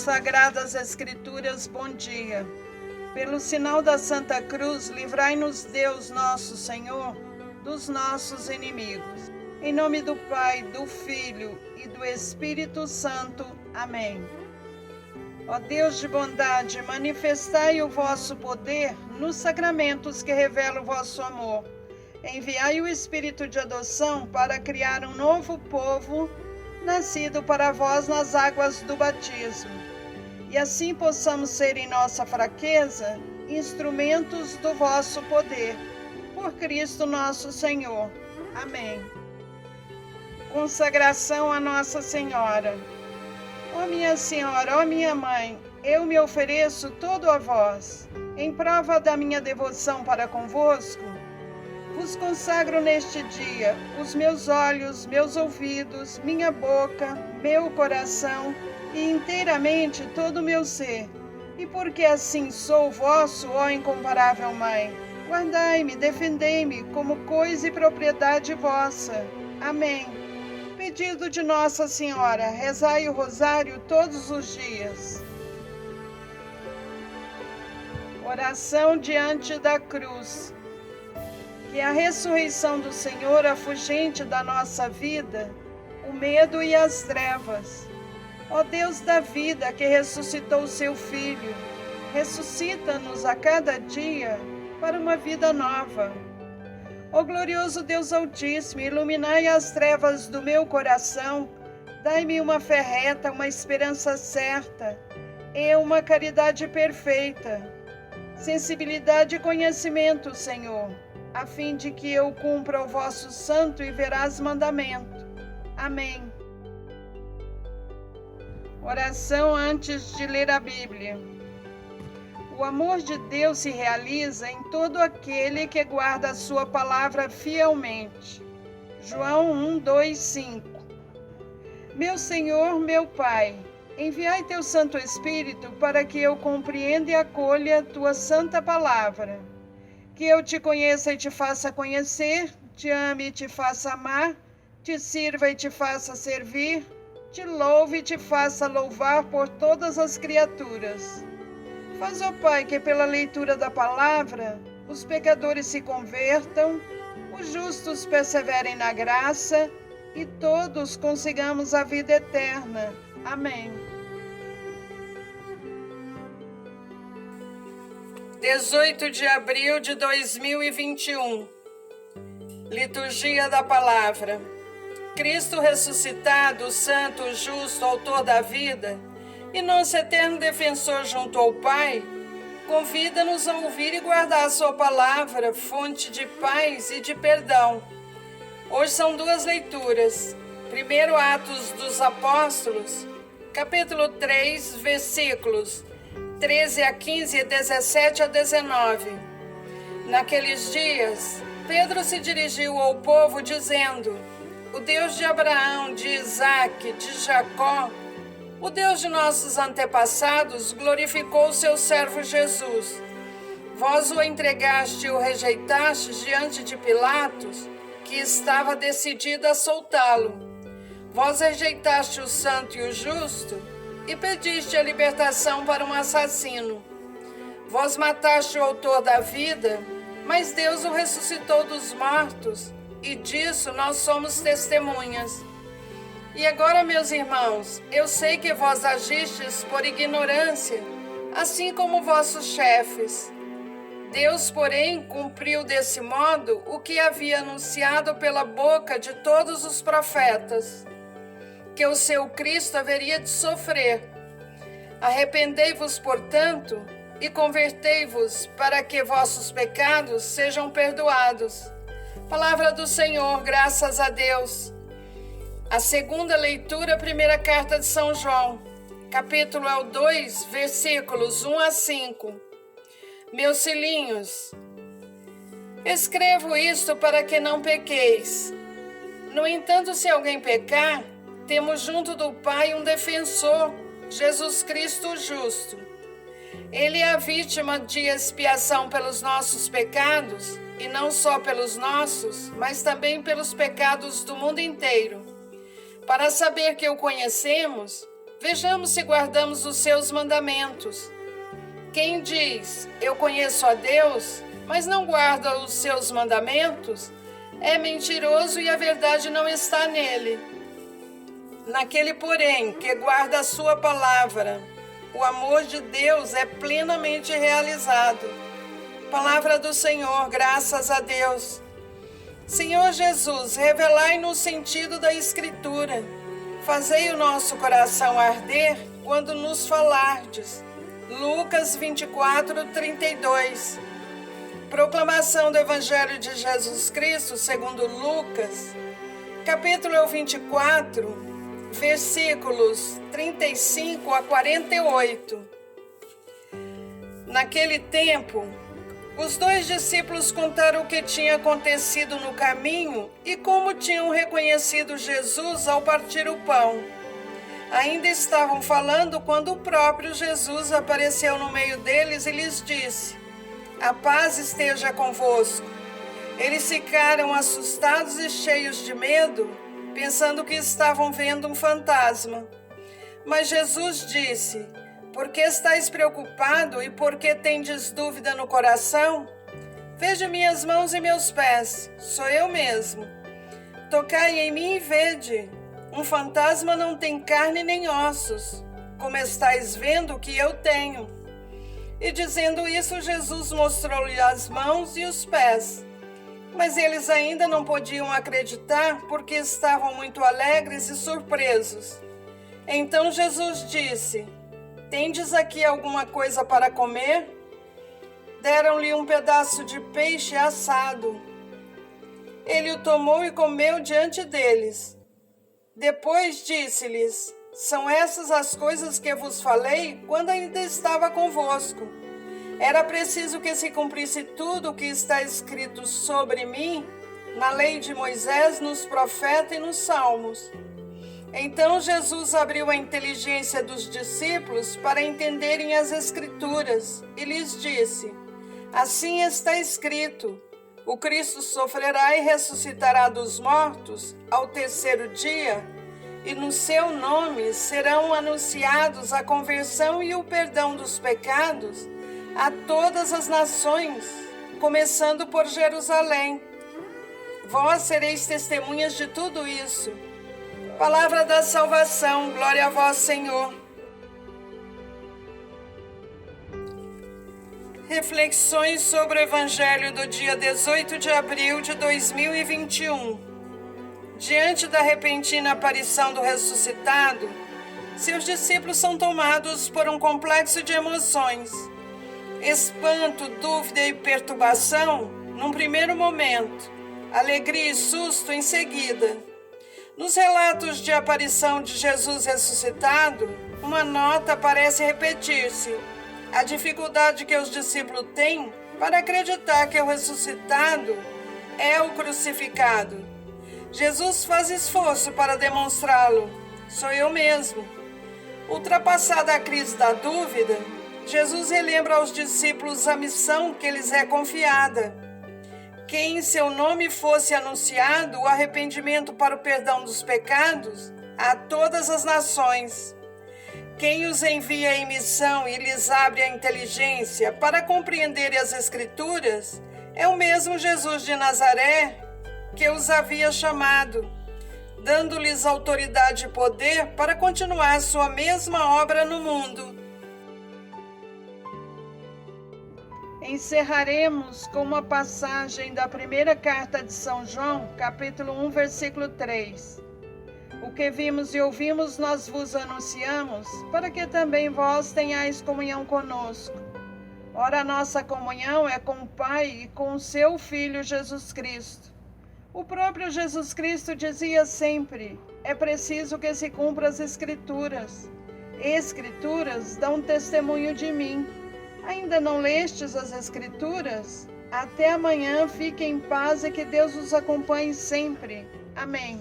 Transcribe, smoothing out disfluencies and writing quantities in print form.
Sagradas Escrituras, bom dia. Pelo sinal da Santa Cruz, livrai-nos Deus nosso Senhor dos nossos inimigos. Em nome do Pai, do Filho e do Espírito Santo. Amém. Ó Deus de bondade, manifestai o vosso poder nos sacramentos que revelam o vosso amor. Enviai o Espírito de adoção para criar um novo povo, nascido para vós nas águas do batismo. E assim possamos ser em nossa fraqueza instrumentos do vosso poder. Por Cristo nosso Senhor. Amém. Consagração a Nossa Senhora. Ó minha Senhora, ó minha Mãe, eu me ofereço todo a vós. Em prova da minha devoção para convosco, vos consagro neste dia os meus olhos, meus ouvidos, minha boca, meu coração e inteiramente todo o meu ser. E porque assim sou vosso, ó incomparável Mãe, guardai-me, defendei-me como coisa e propriedade vossa. Amém. Pedido de Nossa Senhora, rezai o rosário todos os dias. Oração diante da cruz. Que a ressurreição do Senhor afugente da nossa vida o medo e as trevas. Ó Deus da vida, que ressuscitou o seu Filho, ressuscita-nos a cada dia para uma vida nova. Ó glorioso Deus Altíssimo, iluminai as trevas do meu coração, dai-me uma fé reta, uma esperança certa e uma caridade perfeita, sensibilidade e conhecimento, Senhor, a fim de que eu cumpra o vosso santo e veraz mandamento. Amém. Oração antes de ler a Bíblia. O amor de Deus se realiza em todo aquele que guarda a sua palavra fielmente. João 1, 2, 5. Meu Senhor, meu Pai, enviai teu Santo Espírito para que eu compreenda e acolha tua santa palavra. Que eu te conheça e te faça conhecer, te ame e te faça amar, te sirva e te faça servir, te louve e te faça louvar por todas as criaturas. Faz, ó Pai, que pela leitura da palavra os pecadores se convertam, os justos perseverem na graça e todos consigamos a vida eterna. Amém. 18 de abril de 2021. Liturgia da Palavra. Cristo ressuscitado, santo, justo, autor da vida, e nosso eterno defensor junto ao Pai, convida-nos a ouvir e guardar a sua palavra, fonte de paz e de perdão. Hoje são duas leituras. Primeiro, Atos dos Apóstolos, capítulo 3, versículos 13 a 15 e 17 a 19. Naqueles dias, Pedro se dirigiu ao povo dizendo: o Deus de Abraão, de Isaque, de Jacó, o Deus de nossos antepassados, glorificou o seu servo Jesus. Vós o entregaste e o rejeitaste diante de Pilatos, que estava decidido a soltá-lo. Vós rejeitaste o santo e o justo e pediste a libertação para um assassino. Vós mataste o autor da vida, mas Deus o ressuscitou dos mortos, e disso nós somos testemunhas. E agora, meus irmãos, eu sei que vós agistes por ignorância, assim como vossos chefes. Deus, porém, cumpriu desse modo o que havia anunciado pela boca de todos os profetas, que o seu Cristo haveria de sofrer. Arrependei-vos, portanto, e convertei-vos, para que vossos pecados sejam perdoados. Palavra do Senhor, graças a Deus. A segunda leitura, a primeira carta de São João, capítulo 2, versículos 1 a 5. Meus filhinhos, escrevo isto para que não pequeis. No entanto, se alguém pecar, temos junto do Pai um defensor, Jesus Cristo justo. Ele é a vítima de expiação pelos nossos pecados, e não só pelos nossos, mas também pelos pecados do mundo inteiro. Para saber que o conhecemos, Vejamos se guardamos os seus mandamentos. Quem diz, eu conheço a Deus, mas não guarda os seus mandamentos, é mentiroso e a verdade não está nele. Naquele, porém, que guarda a sua palavra, o amor de Deus é plenamente realizado. Palavra do Senhor, graças a Deus. Senhor Jesus, revelai-nos o sentido da Escritura. Fazei o nosso coração arder quando nos falardes. Lucas 24:32. Proclamação do Evangelho de Jesus Cristo segundo Lucas, capítulo 24, versículos 35 a 48. Naquele tempo, os 2 discípulos contaram o que tinha acontecido no caminho e como tinham reconhecido Jesus ao partir o pão. Ainda estavam falando quando o próprio Jesus apareceu no meio deles e lhes disse: a paz esteja convosco. Eles ficaram assustados e cheios de medo, pensando que estavam vendo um fantasma. Mas Jesus disse: por que estáis preocupado e por que tendes dúvida no coração? Veja minhas mãos e meus pés, sou eu mesmo. Tocai em mim e vede. Um fantasma não tem carne nem ossos, como estáis vendo que eu tenho. E dizendo isso, Jesus mostrou-lhe as mãos e os pés. Mas eles ainda não podiam acreditar, porque estavam muito alegres e surpresos. Então Jesus disse: tendes aqui alguma coisa para comer? Deram-lhe um pedaço de peixe assado. Ele o tomou e comeu diante deles. Depois disse-lhes: são essas as coisas que vos falei quando ainda estava convosco. Era preciso que se cumprisse tudo o que está escrito sobre mim, na lei de Moisés, nos profetas e nos salmos. Então Jesus abriu a inteligência dos discípulos para entenderem as Escrituras e lhes disse: assim está escrito, o Cristo sofrerá e ressuscitará dos mortos ao terceiro dia, e no seu nome serão anunciados a conversão e o perdão dos pecados a todas as nações, começando por Jerusalém. Vós sereis testemunhas de tudo isso. Palavra da salvação, glória a vós, Senhor. Reflexões sobre o Evangelho do dia 18 de abril de 2021. Diante da repentina aparição do ressuscitado, seus discípulos são tomados por um complexo de emoções. Espanto, dúvida e perturbação num primeiro momento, alegria e susto em seguida. Nos relatos de aparição de Jesus ressuscitado, uma nota parece repetir-se: a dificuldade que os discípulos têm para acreditar que o ressuscitado é o crucificado. Jesus faz esforço para demonstrá-lo: sou eu mesmo. Ultrapassada a crise da dúvida, Jesus relembra aos discípulos a missão que lhes é confiada. Que em seu nome fosse anunciado o arrependimento para o perdão dos pecados a todas as nações. Quem os envia em missão e lhes abre a inteligência para compreenderem as Escrituras é o mesmo Jesus de Nazaré que os havia chamado, dando-lhes autoridade e poder para continuar sua mesma obra no mundo. Encerraremos com uma passagem da primeira carta de São João, capítulo 1, versículo 3. O que vimos e ouvimos nós vos anunciamos, para que também vós tenhais comunhão conosco. Ora, a nossa comunhão é com o Pai e com o seu Filho Jesus Cristo. O próprio Jesus Cristo dizia sempre: é preciso que se cumpra as Escrituras. Escrituras dão testemunho de mim. Ainda não lestes as Escrituras? Até amanhã, fiquem em paz e que Deus os acompanhe sempre. Amém.